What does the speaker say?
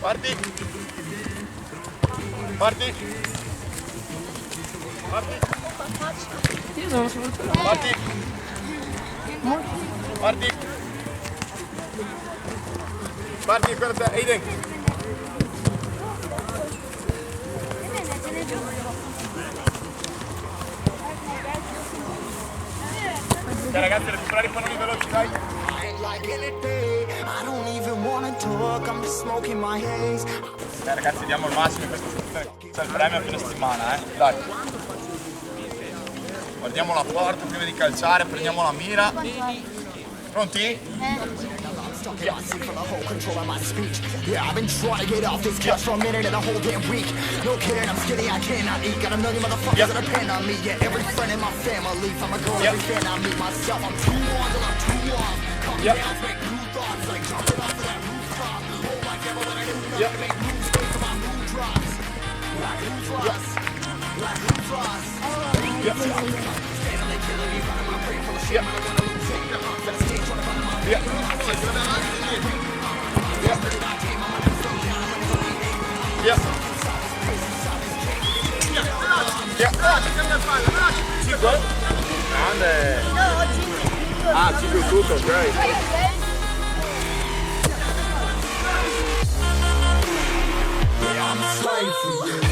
Parti. Parti. Parti. Io sono soprattutto. Parti. Parti. Parti per te, Aiden. Ok ragazzi, recuperare i palloni veloci, dai. Ragazzi, diamo il massimo in questa sezione. C'è il premio a fine settimana, dai. Guardiamo la porta prima di calciare, prendiamo la mira. Pronti? Yeah, I've been trying to get off this couch for a minute and a whole damn week. No kidding, I'm skinny, I cannot eat. Got a million motherfuckers that depend on me. Yeah, every friend in my family. From a girl, every fan I meet myself. I'm too on till I'm too off. Come down, make new thoughts like jumping off of that rooftop. Oh my God, what I do now to make moves, wait till my mood drops. Like who drops? Like who drops? Stand on the killing me, running my brain full of shit. I'm gonna lose, take them off to the stage, trying to find my brain. Grande! Ah, 5 tutto, ok. I'm a slave for you.